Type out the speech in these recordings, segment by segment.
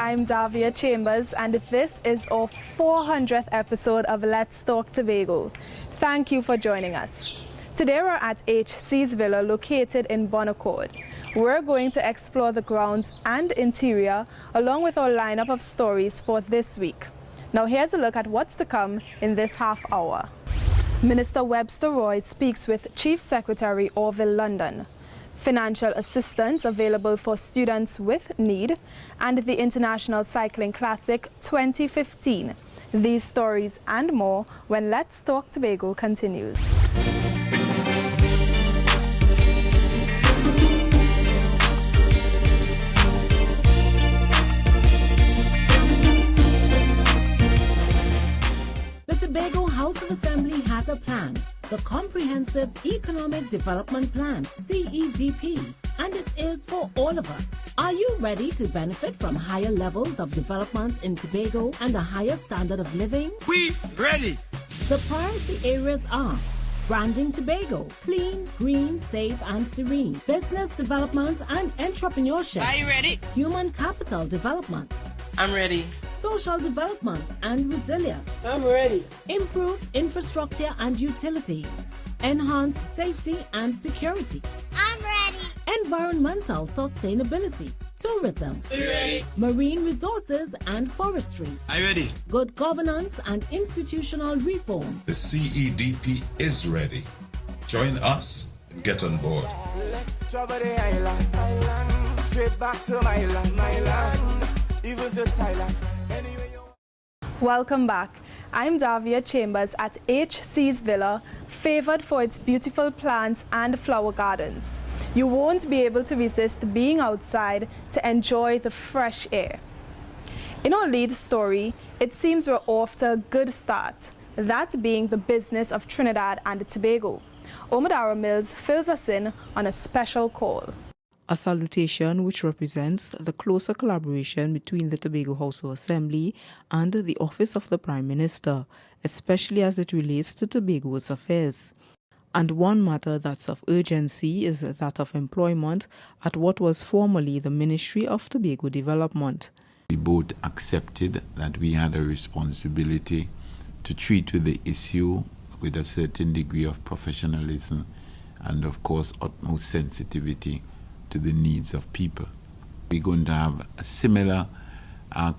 I'm Davia Chambers, and this is our 400th episode of Let's Talk Tobago. Thank you for joining us. Today we're at HC's Villa located in Bonaccord. We're going to explore the grounds and interior along with our lineup of stories for this week. Now here's a look at what's to come in this half hour. Minister Webster Roy speaks with Chief Secretary Orville London. Financial assistance available for students with need, and the International Cycling Classic 2015. These stories and more when Let's Talk Tobago continues. The Tobago House of Assembly has a plan, the Comprehensive Economic Development Plan, CEDP, and it is for all of us. Are you ready to benefit from higher levels of development in Tobago and a higher standard of living? We ready! The priority areas are branding Tobago, clean, green, safe and serene, business development and entrepreneurship. Are you ready? Human capital development. I'm ready. Social development and resilience. I'm ready. Improved infrastructure and utilities. Enhanced safety and security. I'm ready. Environmental sustainability. Tourism. Are you ready? Marine resources and forestry. Are you ready? Good governance and institutional reform. The CEDP is ready. Join us and get on board. Let's travel the island, straight back to my land, even to Thailand. Anyway, Welcome back. I'm Davia Chambers at HC's Villa, favored for its beautiful plants and flower gardens. You won't be able to resist being outside to enjoy the fresh air. In our lead story, it seems we're off to a good start, that being the business of Trinidad and Tobago. Omadara Mills fills us in on a special call. A salutation which represents the closer collaboration between the Tobago House of Assembly and the Office of the Prime Minister, especially as it relates to Tobago's affairs. And one matter that's of urgency is that of employment at what was formerly the Ministry of Tobago Development. We both accepted that we had a responsibility to treat with the issue with a certain degree of professionalism and, of course, utmost sensitivity to the needs of people. We're going to have a similar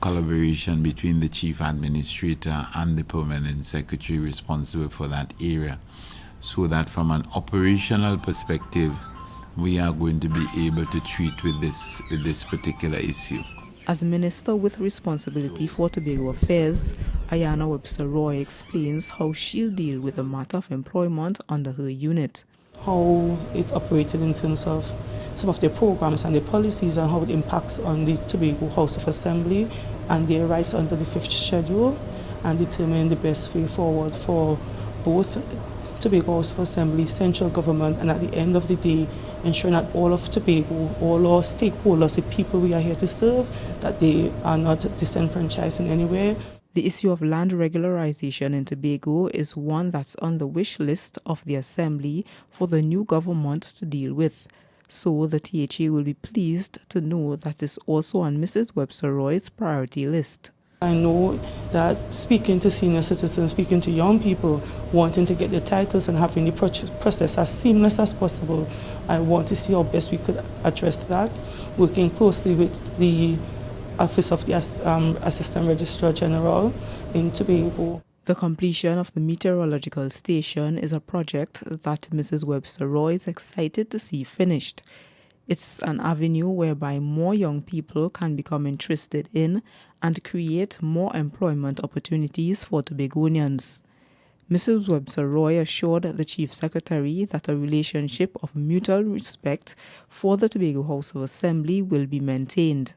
collaboration between the Chief Administrator and the Permanent Secretary responsible for that area, so that from an operational perspective, we are going to be able to treat with this particular issue. As Minister with responsibility for Tobago affairs, Ayana Webster Roy explains how she'll deal with the matter of employment under her unit. How it operated in terms of some of their programs and their policies and how it impacts on the Tobago House of Assembly and their rights under the 5th schedule, and determine the best way forward for both Tobago House of Assembly, central government, and at the end of the day, ensuring that all of Tobago, all our stakeholders, the people we are here to serve, that they are not disenfranchised in any way. The issue of land regularization in Tobago is one that's on the wish list of the Assembly for the new government to deal with. So the THA will be pleased to know that is also on Mrs. Webster Roy's priority list. I know that speaking to senior citizens, speaking to young people, wanting to get their titles and having the process as seamless as possible, I want to see how best we could address that, working closely with the Office of the Assistant Registrar General in Tobago. The completion of the meteorological station is a project that Mrs. Webster Roy is excited to see finished. It's an avenue whereby more young people can become interested in and create more employment opportunities for Tobagonians. Mrs. Webster Roy assured the Chief Secretary that a relationship of mutual respect for the Tobago House of Assembly will be maintained.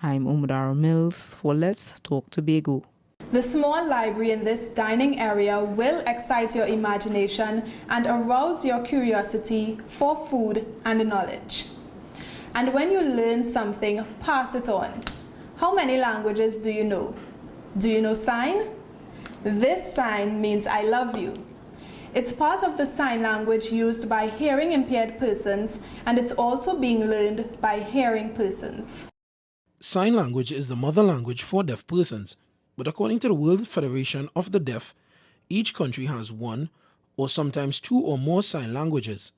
I'm Omadara Mills for Let's Talk Tobago. The small library in this dining area will excite your imagination and arouse your curiosity for food and knowledge. And when you learn something, pass it on. How many languages do you know? Do you know sign? This sign means I love you. It's part of the sign language used by hearing impaired persons, and it's also being learned by hearing persons. sign language is the mother language for deaf persons, but according to the World Federation of the Deaf, each country has one or sometimes two or more sign languages.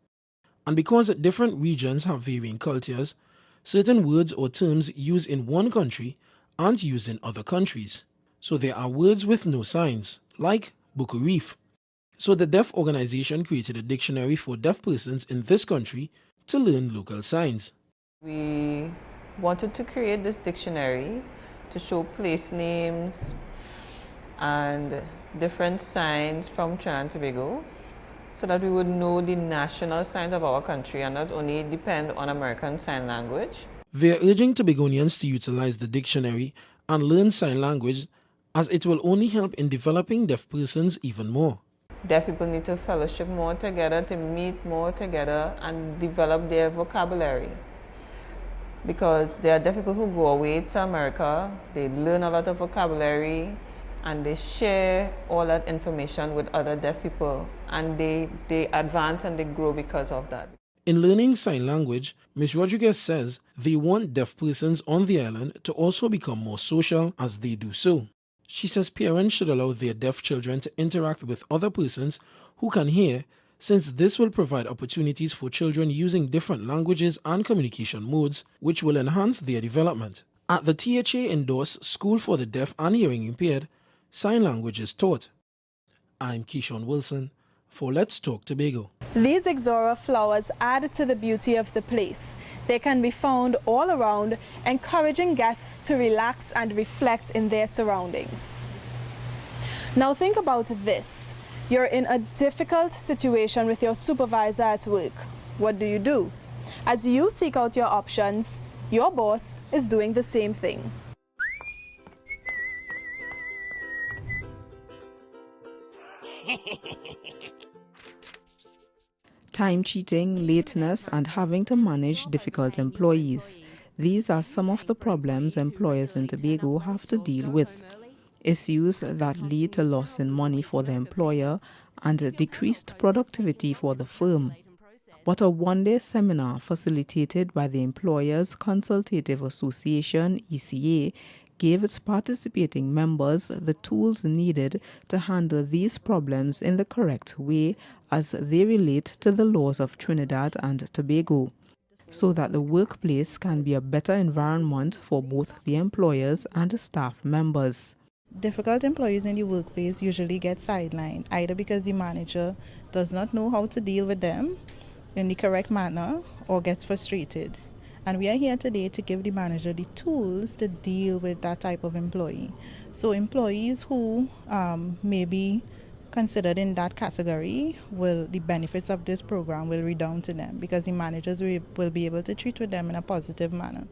And because different regions have varying cultures, certain words or terms used in one country aren't used in other countries. So there are words with no signs, like Buku. So the Deaf organization created a dictionary for deaf persons in this country to learn local signs. We wanted to create this dictionary to show place names and different signs from Trinidad and Tobago, so that we would know the national signs of our country and not only depend on American Sign Language. They are urging Tobagonians to utilize the dictionary and learn sign language, as it will only help in developing deaf persons even more. Deaf people need to fellowship more together, to meet more together and develop their vocabulary. Because there are deaf people who go away to America, they learn a lot of vocabulary, and they share all that information with other deaf people, and they advance and they grow because of that. In learning sign language, Ms. Rodriguez says they want deaf persons on the island to also become more social as they do so. She says parents should allow their deaf children to interact with other persons who can hear, since this will provide opportunities for children using different languages and communication modes, which will enhance their development. At the THA-endorsed School for the Deaf and Hearing Impaired, sign language is taught. I'm Keishon Wilson for Let's Talk Tobago. These Ixora flowers add to the beauty of the place. They can be found all around, encouraging guests to relax and reflect in their surroundings. Now think about this. You're in a difficult situation with your supervisor at work. What do? As you seek out your options, your boss is doing the same thing. Time cheating, lateness, and having to manage difficult employees. These are some of the problems employers in Tobago have to deal with. Issues that lead to loss in money for the employer and decreased productivity for the firm. But a one-day seminar facilitated by the Employers Consultative Association, ECA, gave its participating members the tools needed to handle these problems in the correct way as they relate to the laws of Trinidad and Tobago, so that the workplace can be a better environment for both the employers and staff members. Difficult employees in the workplace usually get sidelined, either because the manager does not know how to deal with them in the correct manner or gets frustrated. And we are here today to give the manager the tools to deal with that type of employee. So employees who may be considered in that category, the benefits of this program will redound to them because the managers will be able to treat with them in a positive manner.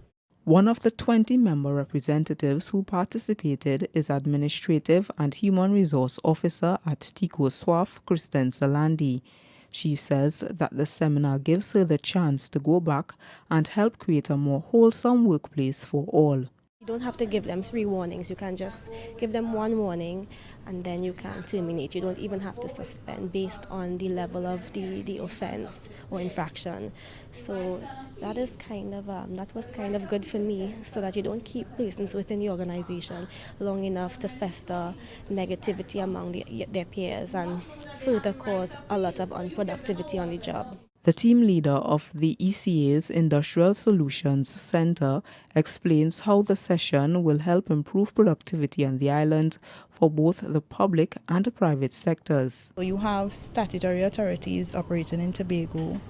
One of the 20 member representatives who participated is Administrative and Human Resource Officer at Tico Swaf, Kristen Salandi. She says that the seminar gives her the chance to go back and help create a more wholesome workplace for all. You don't have to give them 3 warnings. You can just give them 1 warning and then you can terminate. You don't even have to suspend based on the level of the offense or infraction. So that is that was kind of good for me, so that you don't keep persons within the organization long enough to fester negativity among their peers and further cause a lot of unproductivity on the job. The team leader of the ECA's Industrial Solutions Center explains how the session will help improve productivity on the island for both the public and the private sectors. So you have statutory authorities operating in Tobago,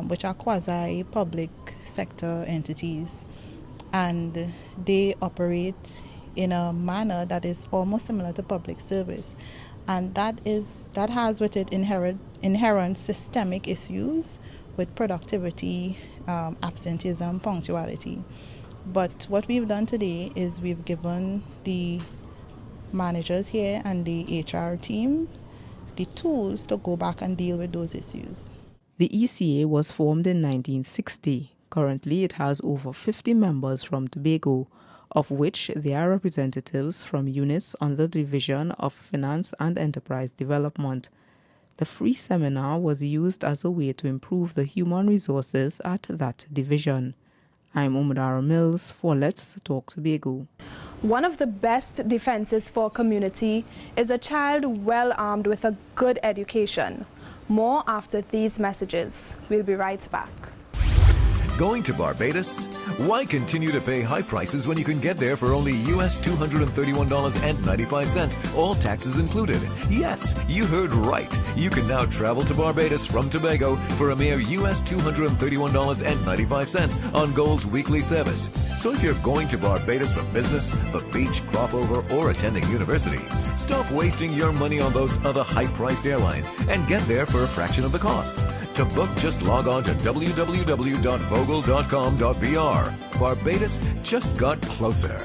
which are quasi-public sector entities, and they operate in a manner that is almost similar to public service. And that has with it inherent systemic issues with productivity, absenteeism, punctuality. But what we've done today is we've given the managers here and the HR team the tools to go back and deal with those issues. The ECA was formed in 1960. Currently, it has over 50 members from Tobago, of which there are representatives from units under the Division of Finance and Enterprise Development. The free seminar was used as a way to improve the human resources at that division. I'm Umadara Mills for Let's Talk Tobago. One of the best defenses for a community is a child well armed with a good education. More after these messages. We'll be right back. Going to Barbados? Why continue to pay high prices when you can get there for only US $231.95, all taxes included? Yes, you heard right. You can now travel to Barbados from Tobago for a mere US $231.95 on Gold's weekly service. So if you're going to Barbados for business, the beach, crop over, or attending university, stop wasting your money on those other high-priced airlines and get there for a fraction of the cost. To book, just log on to www.vogel.com.br. Barbados just got closer.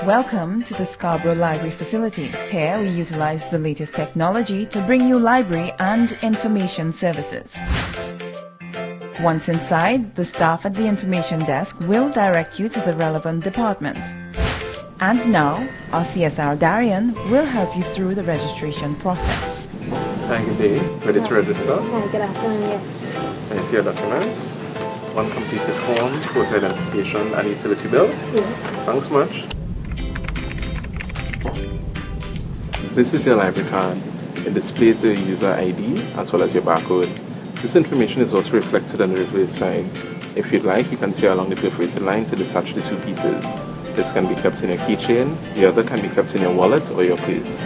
Welcome to the Scarborough Library facility. Here we utilize the latest technology to bring you library and information services. Once inside, the staff at the information desk will direct you to the relevant department. And now, our CSR Darian will help you through the registration process. Hi, good day. Ready to register? Hi, good afternoon. Yes, please. I see your documents. One completed form, photo identification, and utility bill. Yes. Thanks much. This is your library card. It displays your user ID as well as your barcode. This information is also reflected on the reverse side. If you'd like, you can tear along the perforated line to detach the two pieces. This can be kept in your keychain, the other can be kept in your wallet or your purse.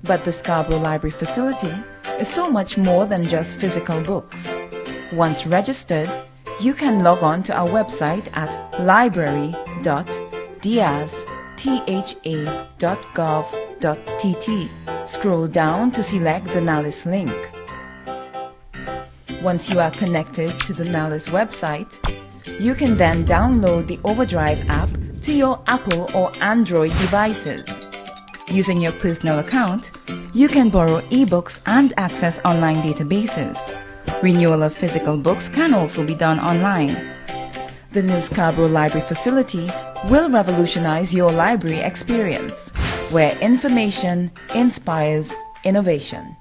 But the Scarborough Library facility is so much more than just physical books. Once registered, you can log on to our website at library.diaz.gov.tt. Scroll down to select the NALIS link. Once you are connected to the NALIS website, you can then download the Overdrive app to your Apple or Android devices. Using your personal account, you can borrow ebooks and access online databases. Renewal of physical books can also be done online. The new Scarborough Library facility will revolutionize your library experience, where information inspires innovation.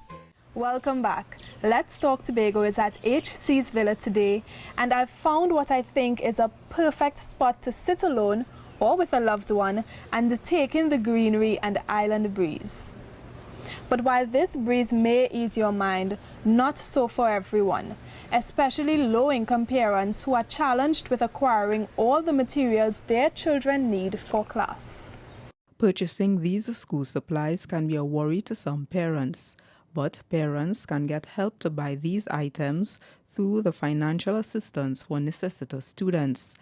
Welcome back. Let's Talk Tobago is at HC's Villa today, and I've found what I think is a perfect spot to sit alone or with a loved one and take in the greenery and island breeze. But while this breeze may ease your mind, not so for everyone, especially low-income parents who are challenged with acquiring all the materials their children need for class. Purchasing these school supplies can be a worry to some parents. But parents can get help to buy these items through the Financial Assistance for Necessitous Students,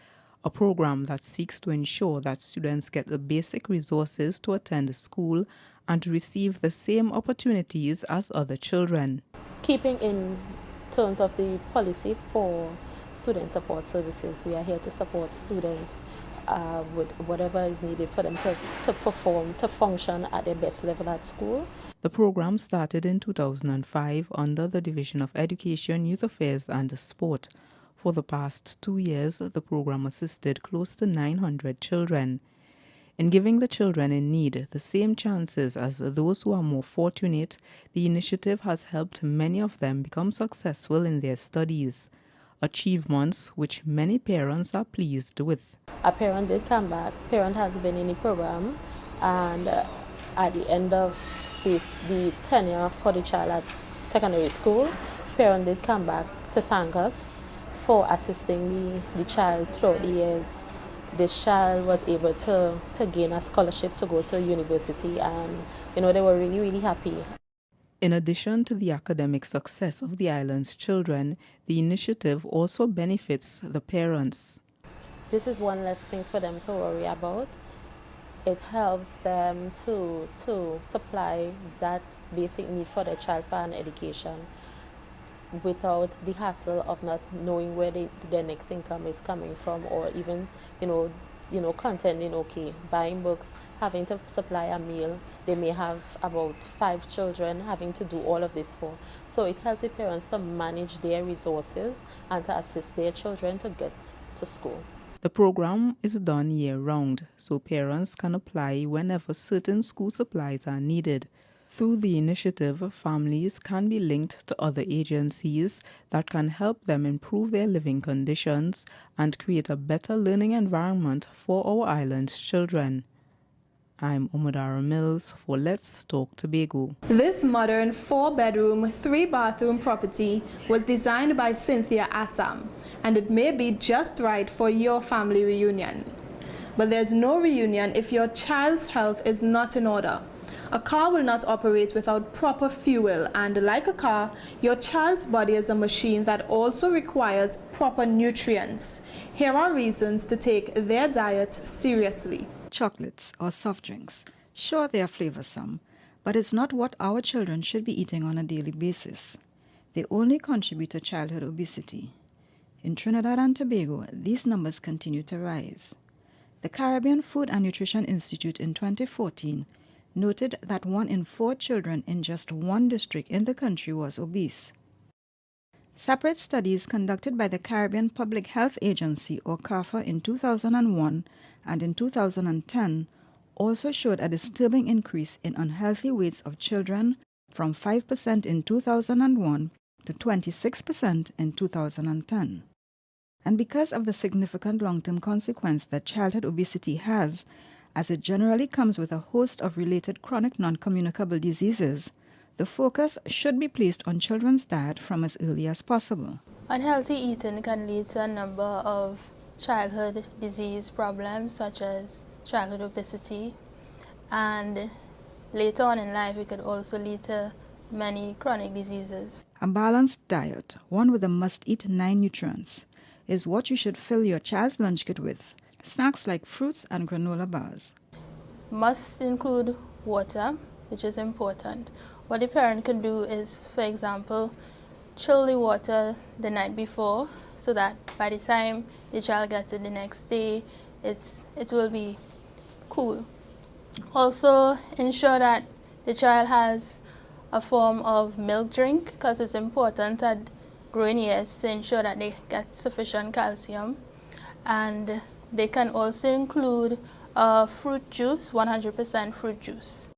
a program that seeks to ensure that students get the basic resources to attend school and to receive the same opportunities as other children. Keeping in terms of the policy for student support services, we are here to support students with whatever is needed for them to perform, to function at their best level at school. The program started in 2005 under the Division of Education, Youth Affairs and Sport. For the past 2 years, the program assisted close to 900 children. In giving the children in need the same chances as those who are more fortunate, the initiative has helped many of them become successful in their studies, achievements which many parents are pleased with. A parent did come back. Parent has been in the program, and at the end of the tenure for the child at secondary school, parent did come back to thank us for assisting the child throughout the years. This child was able to gain a scholarship to go to university, and they were really, really happy. In addition to the academic success of the island's children, the initiative also benefits the parents. This is one less thing for them to worry about. It helps them to supply that basic need for their child for an education without the hassle of not knowing where their next income is coming from, or even, contending, buying books, having to supply a meal. They may have about 5 children having to do all of this for. So it helps the parents to manage their resources and to assist their children to get to school. The program is done year-round, so parents can apply whenever certain school supplies are needed. Through the initiative, families can be linked to other agencies that can help them improve their living conditions and create a better learning environment for our island's children. I'm Umadara Mills for Let's Talk Tobago. This modern 4-bedroom, 3-bathroom property was designed by Cynthia Assam, and it may be just right for your family reunion. But there's no reunion if your child's health is not in order. A car will not operate without proper fuel, and like a car, your child's body is a machine that also requires proper nutrients. Here are reasons to take their diet seriously. Chocolates or soft drinks. Sure, they are flavorsome, but it's not what our children should be eating on a daily basis. They only contribute to childhood obesity. In Trinidad and Tobago, these numbers continue to rise. The Caribbean Food and Nutrition Institute in 2014 noted that 1 in 4 children in just one district in the country was obese. Separate studies conducted by the Caribbean Public Health Agency, or CARPHA, in 2001 and in 2010 also showed a disturbing increase in unhealthy weights of children from 5% in 2001 to 26% in 2010. And because of the significant long-term consequence that childhood obesity has, as it generally comes with a host of related chronic non-communicable diseases, the focus should be placed on children's diet from as early as possible. Unhealthy eating can lead to a number of childhood disease problems such as childhood obesity, and later on in life it could also lead to many chronic diseases. A balanced diet, one with a must-eat 9 nutrients, is what you should fill your child's lunch kit with. Snacks like fruits and granola bars. Must include water, which is important. What the parent can do is, for example, chill the water the night before so that by the time the child gets it the next day, it will be cool. Also, ensure that the child has a form of milk drink, because it's important at growing years to ensure that they get sufficient calcium. And they can also include fruit juice, 100% fruit juice.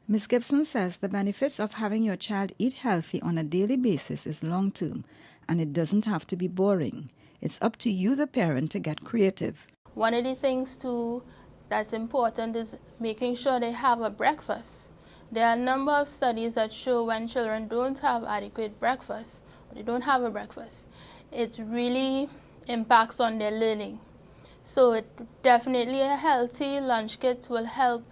Ms. Gibson says the benefits of having your child eat healthy on a daily basis is long-term, and it doesn't have to be boring. It's up to you, the parent, to get creative. One of the things, too, that's important is making sure they have a breakfast. There are a number of studies that show when children don't have adequate breakfast, or they don't have a breakfast, it really impacts on their learning. So definitely a healthy lunch kit will help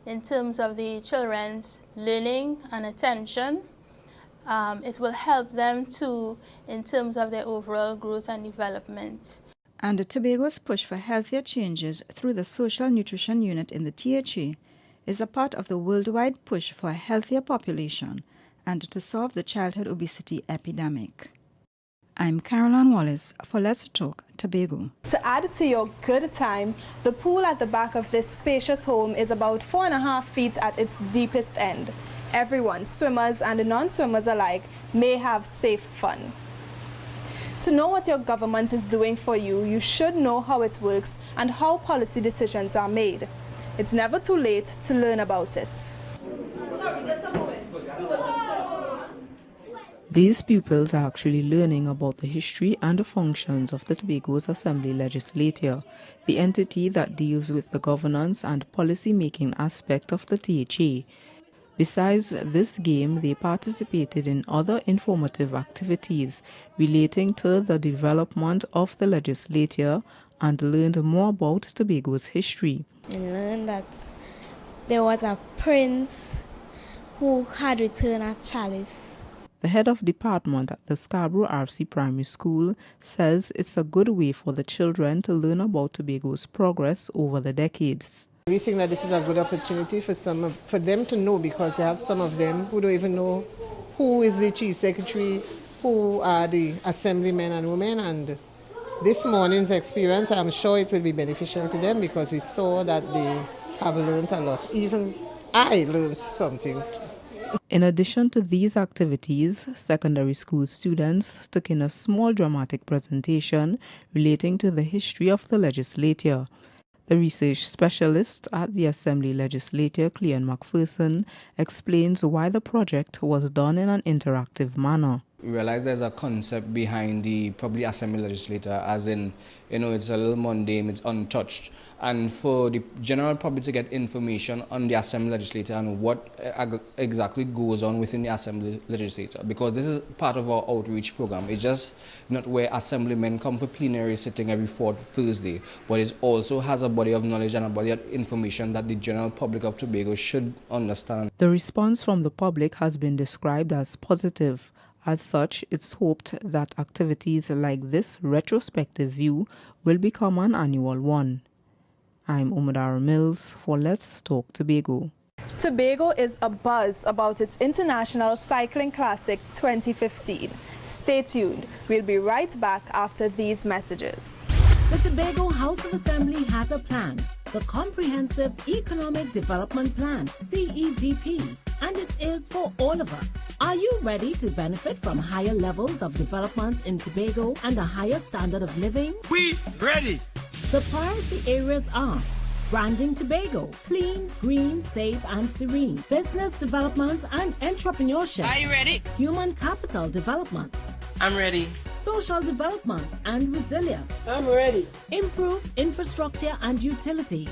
in terms of the children's learning and attention. It will help them too in terms of their overall growth and development. And Tobago's push for healthier changes through the Social Nutrition Unit in the THA is a part of the worldwide push for a healthier population and to solve the childhood obesity epidemic. I'm Caroline Wallace for Let's Talk Tobago. To add to your good time, the pool at the back of this spacious home is about 4.5 feet at its deepest end. Everyone, swimmers and non-swimmers alike, may have safe fun. To know what your government is doing for you, you should know how it works and how policy decisions are made. It's never too late to learn about it. These pupils are actually learning about the history and the functions of the Tobago's Assembly Legislature, the entity that deals with the governance and policy-making aspect of the THA. Besides this game, they participated in other informative activities relating to the development of the legislature and learned more about Tobago's history. I learned that there was a prince who had returned a chalice. The head of department at the Scarborough RC Primary School says it's a good way for the children to learn about Tobago's progress over the decades. We think that this is a good opportunity for them to know, because they have some of them who don't even know who is the chief secretary, who are the assemblymen and women. And this morning's experience, I'm sure it will be beneficial to them, because we saw that they have learned a lot. Even I learned something In addition to these activities, secondary school students took in a small dramatic presentation relating to the history of the legislature. The research specialist at the Assembly Legislature, Cleon McPherson, explains why the project was done in an interactive manner. We realize there's a concept behind the probably Assembly Legislature, as in, it's a little mundane, it's untouched. And for the general public to get information on the Assembly Legislature and what exactly goes on within the Assembly Legislature, because this is part of our outreach program. It's just not where assemblymen come for plenary sitting every fourth Thursday, but it also has a body of knowledge and a body of information that the general public of Tobago should understand. The response from the public has been described as positive. As such, it's hoped that activities like this retrospective view will become an annual one. I'm Umadara Mills for Let's Talk Tobago. Tobago is abuzz about its International Cycling Classic 2015. Stay tuned. We'll be right back after these messages. The Tobago House of Assembly has a plan, the Comprehensive Economic Development Plan, CEDP, and it is for all of us. Are you ready to benefit from higher levels of development in Tobago and a higher standard of living? We ready! The priority areas are branding Tobago, clean, green, safe and serene, business development and entrepreneurship. Are you ready? Human capital development. I'm ready. Social development and resilience. I'm ready. Improved infrastructure and utilities.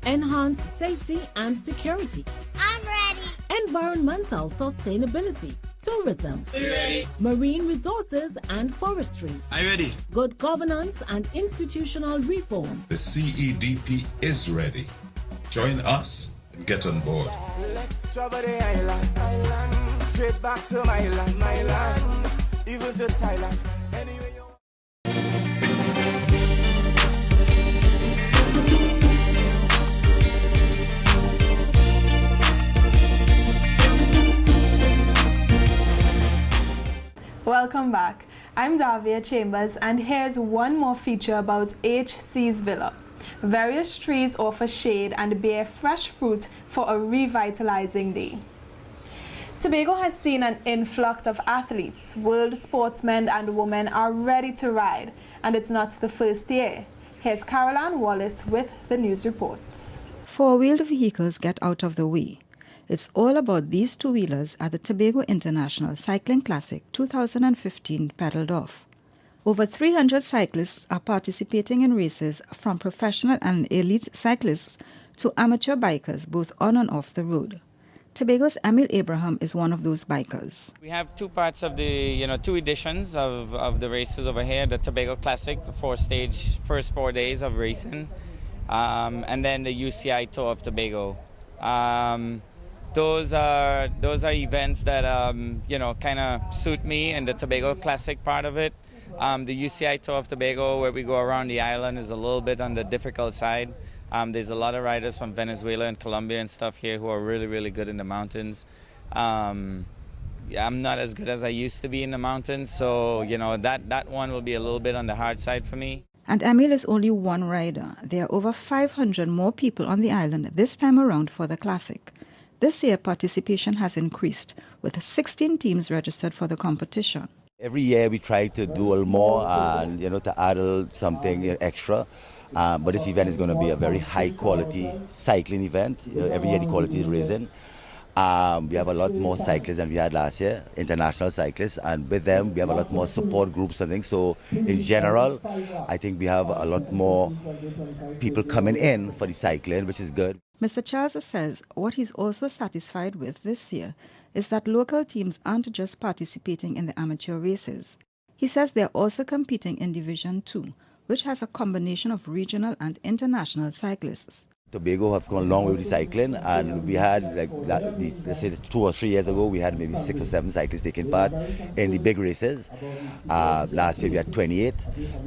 Enhanced safety and security. I'm ready. Environmental sustainability. Tourism. Are you ready? Marine resources and forestry. Are you ready? Good governance and institutional reform. The CEDP is ready. Join us and get on board. Let's travel the island, straight back to my land, even to Thailand. Anyway, Welcome back. I'm Davia Chambers, and here's one more feature about HC's Villa. Various trees offer shade and bear fresh fruit for a revitalizing day. Tobago has seen an influx of athletes. World sportsmen and women are ready to ride, and it's not the first year. Here's Caroline Wallace with the news reports. Four-wheeled vehicles get out of the way. It's all about these two-wheelers at the Tobago International Cycling Classic 2015 pedaled off. Over 300 cyclists are participating in races, from professional and elite cyclists to amateur bikers, both on and off the road. Tobago's Emil Abraham is one of those bikers. We have two parts of the, two editions of the races over here, the Tobago Classic, the four-stage, first 4 days of racing, and then the UCI Tour of Tobago. Those are events that kind of suit me, and the Tobago Classic part of it. The UCI Tour of Tobago, where we go around the island, is a little bit on the difficult side. There's a lot of riders from Venezuela and Colombia and stuff here who are really, really good in the mountains. I'm not as good as I used to be in the mountains, so that one will be a little bit on the hard side for me. And Emil is only one rider. There are over 500 more people on the island this time around for the Classic. This year, participation has increased, with 16 teams registered for the competition. Every year we try to do a little more and, to add a little something extra. But this event is going to be a very high-quality cycling event. Every year the quality is raising. We have a lot more cyclists than we had last year, international cyclists, and with them we have a lot more support groups and things. So in general, I think we have a lot more people coming in for the cycling, which is good. Mr. Charles says what he's also satisfied with this year is that local teams aren't just participating in the amateur races. He says they're also competing in Division 2, which has a combination of regional and international cyclists. Tobago have come a long way with the cycling, and we had, let's say 2 or 3 years ago, we had maybe 6 or 7 cyclists taking part in the big races. Last year we had 28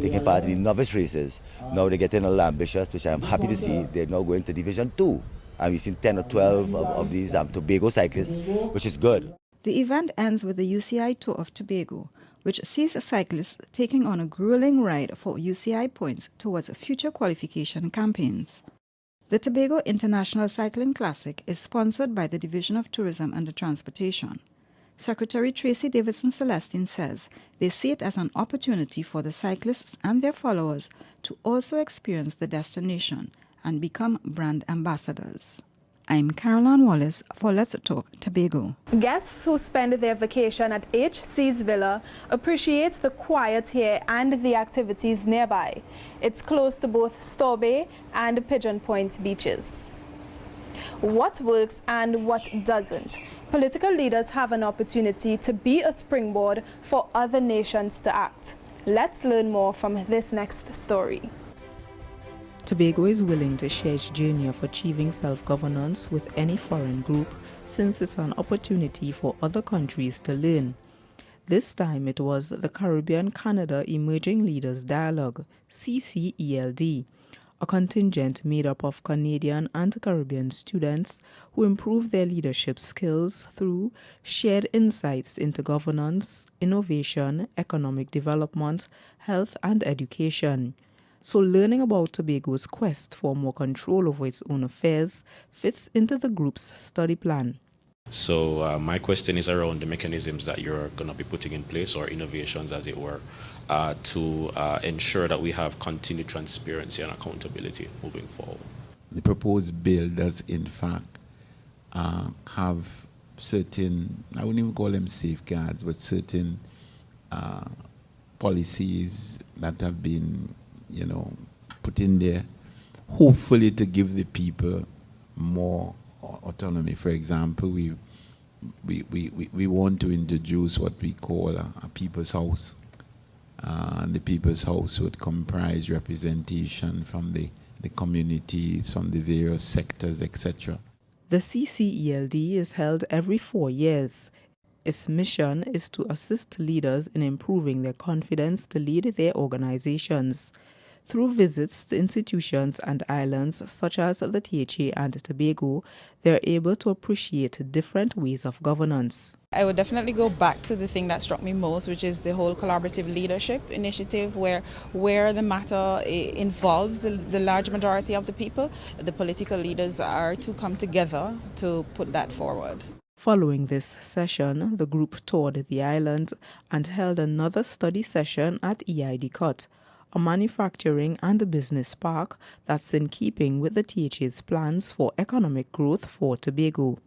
taking part in the novice races. Now they're getting a little ambitious, which I'm happy to see. They're now going to Division 2. And we've seen 10 or 12 of these Tobago cyclists, which is good. The event ends with the UCI Tour of Tobago, which sees cyclists taking on a grueling ride for UCI points towards future qualification campaigns. The Tobago International Cycling Classic is sponsored by the Division of Tourism and Transportation. Secretary Tracy Davidson Celestine says they see it as an opportunity for the cyclists and their followers to also experience the destination and become brand ambassadors. I'm Caroline Wallace for Let's Talk Tobago. Guests who spend their vacation at HC's Villa appreciate the quiet here and the activities nearby. It's close to both Store Bay and Pigeon Point beaches. What works and what doesn't? Political leaders have an opportunity to be a springboard for other nations to act. Let's learn more from this next story. Tobago is willing to share its journey of achieving self-governance with any foreign group, since it's an opportunity for other countries to learn. This time it was the Caribbean-Canada Emerging Leaders Dialogue, CCELD, a contingent made up of Canadian and Caribbean students who improve their leadership skills through shared insights into governance, innovation, economic development, health and education. So learning about Tobago's quest for more control over its own affairs fits into the group's study plan. So my question is around the mechanisms that you're going to be putting in place, or innovations as it were, to ensure that we have continued transparency and accountability moving forward. The proposed bill does in fact have certain, I wouldn't even call them safeguards, but certain policies that have been put in there, hopefully to give the people more autonomy. For example, we want to introduce what we call a people's house. And the people's house would comprise representation from the communities, from the various sectors, etc. The CCELD is held every 4 years. Its mission is to assist leaders in improving their confidence to lead their organizations. Through visits to institutions and islands such as the THA and Tobago, they are able to appreciate different ways of governance. I would definitely go back to the thing that struck me most, which is the whole collaborative leadership initiative, where the matter involves the large majority of the people. The political leaders are to come together to put that forward. Following this session, the group toured the island and held another study session at EID Cut, a manufacturing and business park that's in keeping with the THA's plans for economic growth for Tobago.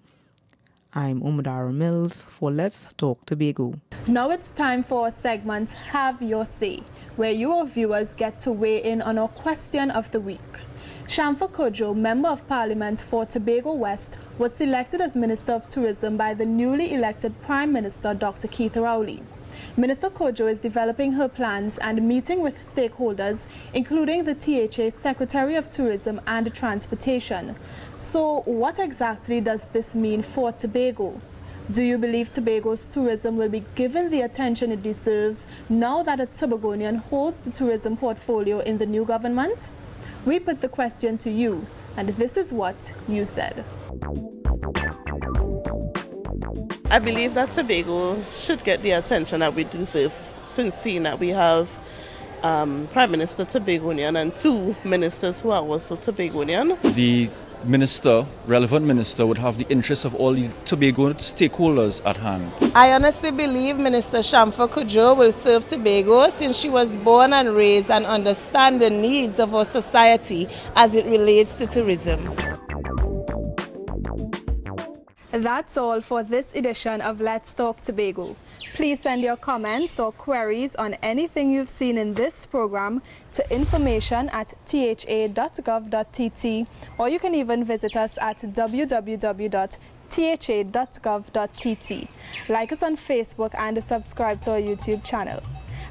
I'm Umudara Mills for Let's Talk Tobago. Now it's time for a segment, Have Your Say, where your viewers get to weigh in on our question of the week. Shamfa Kojo, Member of Parliament for Tobago West, was selected as Minister of Tourism by the newly elected Prime Minister Dr. Keith Rowley. Minister Kojo is developing her plans and meeting with stakeholders, including the THA Secretary of Tourism and Transportation. So what exactly does this mean for Tobago? Do you believe Tobago's tourism will be given the attention it deserves now that a Tobagonian holds the tourism portfolio in the new government? We put the question to you, and this is what you said. I believe that Tobago should get the attention that we deserve, since seeing that we have Prime Minister Tobagonian and 2 ministers who are also Tobagonian. The relevant minister would have the interests of all the Tobago stakeholders at hand. I honestly believe Minister Shamfa Kojo will serve Tobago, since she was born and raised and understands the needs of our society as it relates to tourism. That's all for this edition of Let's Talk Tobago. Please send your comments or queries on anything you've seen in this program to information@tha.gov.tt, or you can even visit us at www.tha.gov.tt. Like us on Facebook and subscribe to our YouTube channel.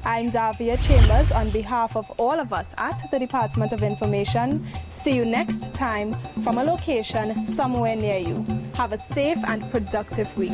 I'm Davia Chambers on behalf of all of us at the Department of Information. See you next time from a location somewhere near you. Have a safe and productive week.